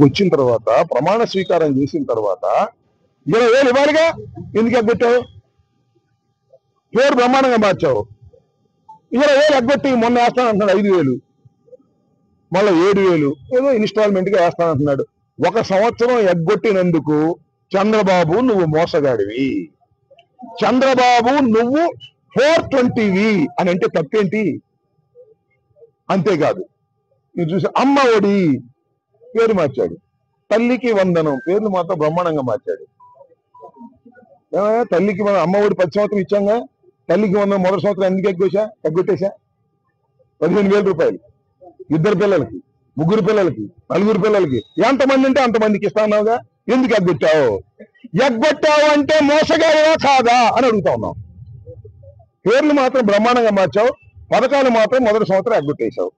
వచ్చిన తర్వాత ప్రమాణ స్వీకారం చేసిన తర్వాత 20,000 ఇవ్వాలిగా. ఎందుకు ఎగ్గొట్టావు? పేరు బ్రహ్మాండంగా మార్చావు. 20,000 ఎగ్గొట్టి మొన్న వేస్తానంటున్నాడు 5,000, మళ్ళీ 7,000 ఏదో ఇన్స్టాల్మెంట్ గా వేస్తానంటున్నాడు. 1 సంవత్సరం ఎగ్గొట్టినందుకు చంద్రబాబు నువ్వు మోసగాడివి, చంద్రబాబు నువ్వు 420వి అని అంటే తప్పేంటి? అంతేకాదు, ఇది చూసి అమ్మ ఒడి పేరు మార్చాడు, తల్లికి వందనం పేర్లు మాత్రం బ్రహ్మాండంగా మార్చాడు. తల్లికి మనం అమ్మ ఒడి 10 సంవత్సరం ఇచ్చాంగా, తల్లికి వందనం మొదటి సంవత్సరం ఎందుకు ఎగ్గొట్టేశా? 15,000 రూపాయలు 2 పిల్లలకి, 3 పిల్లలకి, 4 పిల్లలకి, ఎంతమంది అంటే అంతమందికి ఇస్తాన్నావుగా. ఎందుకు ఎగ్గొట్టావు? ఎగ్గొట్టావు అంటే మోసగాడివా కాదా అని అడుగుతా ఉన్నాం. పేర్లు మాత్రం బ్రహ్మాండంగా మార్చావు, పథకాలు మాత్రం మొదటి సంవత్సరం ఎగ్గొట్టేశావు.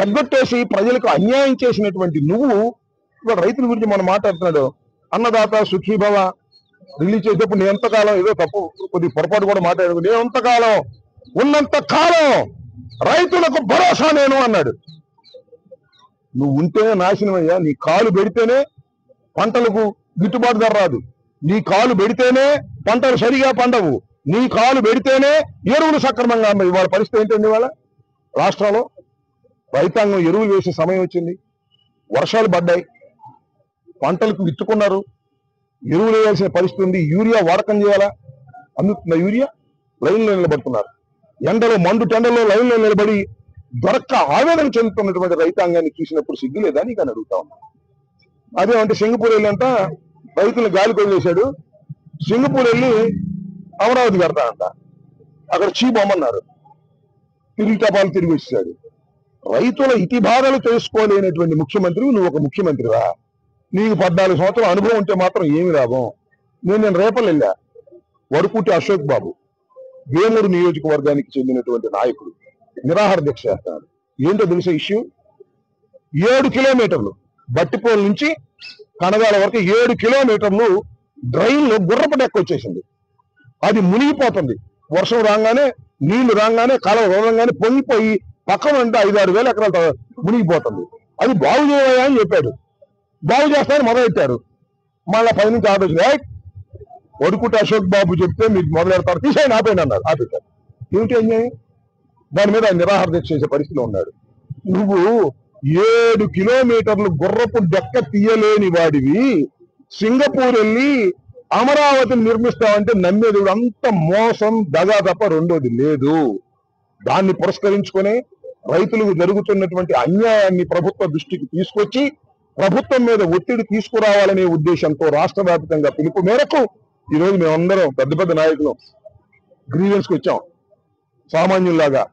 ఎగ్గొట్టేసి ప్రజలకు అన్యాయం చేసినటువంటి నువ్వు ఇవాళ రైతుల గురించి మనం మాట్లాడుతున్నాడు. అన్నదాత సుఖీభవ రిలీజ్ చేసేటప్పుడు నేను ఎంతకాలం ఏదో తప్పు కొద్ది పొరపాటు కూడా మాట్లాడాను, నేను ఎంతకాలం ఉన్నంత కాలం రైతులకు భరోసా నేను అన్నాడు. నువ్వు ఉంటేనే నాశనం అయ్యా. నీ కాలు పెడితేనే పంటలకు గిట్టుబాటు ధర రాదు, నీ కాలు పెడితేనే పంటలు సరిగా పండవు, నీ కాలు పెడితేనే ఎరువులు సక్రమంగా అమ్మాయి. ఇవాళ పరిస్థితి ఏంటండి? ఇవాళ రాష్ట్రంలో రైతాంగం ఎరువులు వేసే సమయం వచ్చింది, వర్షాలు పడ్డాయి, పంటలకు విత్తుకున్నారు, ఎరువులు వేయాల్సిన పరిస్థితి ఉంది. యూరియా వాడకం చేయాలా? అందుతున్న యూరియా లైన్లో నిలబడుతున్నారు. ఎండలో మండు టెండలో లైన్లో నిలబడి దొరక్క ఆవేదన చెందుతున్నటువంటి రైతాంగాన్ని చూసినప్పుడు సిగ్గు లేదా నీకు అని అడుగుతా ఉన్నా. అదేమంటే సింగపూర్ వెళ్ళంట రైతులను గాలి కొదిలేశాడు, సింగపూర్ వెళ్ళి అమరావతి కడతానంట, అక్కడ చీబొమ్మన్నారు, తిరిగి టపాలు తిరిగి వచ్చాడు. రైతుల ఇతిబాధలు తెలుసుకోలేనటువంటి ముఖ్యమంత్రి నువ్వు ఒక ముఖ్యమంత్రివా? నీకు 14 సంవత్సరాల అనుభవం ఉంటే మాత్రం ఏమి లాభం? నేను రేపలు వెళ్ళా, వడుకుటి అశోక్ బాబు వేమూరు నియోజకవర్గానికి చెందినటువంటి నాయకుడు నిరాహార దీక్ష చేస్తున్నాడు. ఏంటో తెలిసే ఇష్యూ, 7 కిలోమీటర్లు బట్టిపోలు నుంచి కనగాల వరకు 7 కిలోమీటర్లు డ్రైన్ లో గుర్రపు డెక్క వచ్చేసింది. అది మునిగిపోతుంది. వర్షం రాగానే, నీళ్లు రాగానే, కాలువ రోగంగానే పొంగిపోయి పక్కన అంటే 5-6 వేల ఎకరాలు మునిగిపోతుంది. అది బాగు చేయాలి అని చెప్పాడు, బాగు చేస్తామని మొదలెట్టారు. మళ్ళా 10 నుంచి ఆలోచన, వడుకుట అశోక్ బాబు చెప్తే మీకు మొదలెడతారు, తీసేయండి ఆపేయండి అన్నారు, ఆపేశారు. ఏమిటి అన్యాయం? దాని మీద నిరాహార దీక్ష చేసే పరిస్థితిలో ఉన్నాడు. నువ్వు 7 కిలోమీటర్లు గుర్రపు డెక్క తీయలేని వాడివి సింగపూర్ వెళ్ళి అమరావతిని నిర్మిస్తావంటే నమ్మేది అంత మోసం, దగా తప్ప రెండోది లేదు. దాన్ని పురస్కరించుకొని రైతులకు జరుగుతున్నటువంటి అన్యాయాన్ని ప్రభుత్వ దృష్టికి తీసుకొచ్చి ప్రభుత్వం మీద ఒత్తిడి తీసుకురావాలనే ఉద్దేశంతో రాష్ట్ర వ్యాప్తంగా పిలుపు మేరకు ఈరోజు మేమందరం పెద్ద పెద్ద నాయకులు గ్రీవెన్స్కి వచ్చాం. సామాన్యుల్లాగా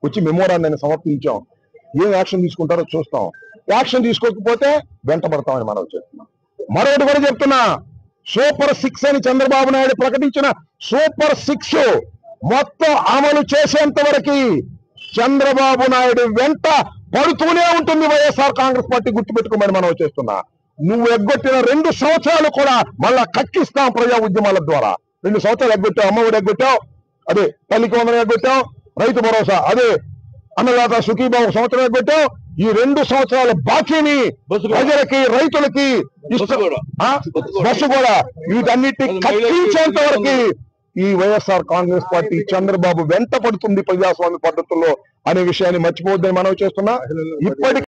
వచ్చి మెమోరాండాన్ని సమర్పించాం. ఏం యాక్షన్ తీసుకుంటారో చూస్తాం. యాక్షన్ తీసుకోకపోతే వెంటబడతామని మనం చెప్తున్నాం. మరొకటి కూడా చెప్తున్నా, సూపర్ 6 అని చంద్రబాబు నాయుడు ప్రకటించిన సూపర్ 6 మొత్తం అమలు చేసేంత వరకు చంద్రబాబు నాయుడు వెంట పడుతూనే ఉంటుంది వైఎస్ఆర్ కాంగ్రెస్ పార్టీ. గుర్తుపెట్టుకోమని మనం చేస్తున్నా. నువ్వు ఎగ్గొట్టిన 2 సంవత్సరాలు కూడా మళ్ళా కక్కిస్తాం ప్రజా ఉద్యమాల ద్వారా. 2 సంవత్సరాలు ఎగ్గొట్టావు, అమ్మఒడి ఎగ్గొట్టావు, అదే తల్లికి వందనం ఎగ్గొట్టావు, రైతు భరోసా, అదే అన్నదాత సుఖీభావ 1 సంవత్సరం ఎగ్గొట్టావు. ఈ 2 సంవత్సరాల బాకీని ప్రజలకి, రైతులకి, బస్సు కూడా వీటన్నిటిని కక్కించేంత వరకు ఈ వైఎస్ఆర్ కాంగ్రెస్ పార్టీ చంద్రబాబు వెంట పడుతుంది ప్రజాస్వామ్య పద్ధతుల్లో అనే విషయాన్ని మర్చిపోవద్దని మనం చేస్తున్నా. ఇప్పటికీ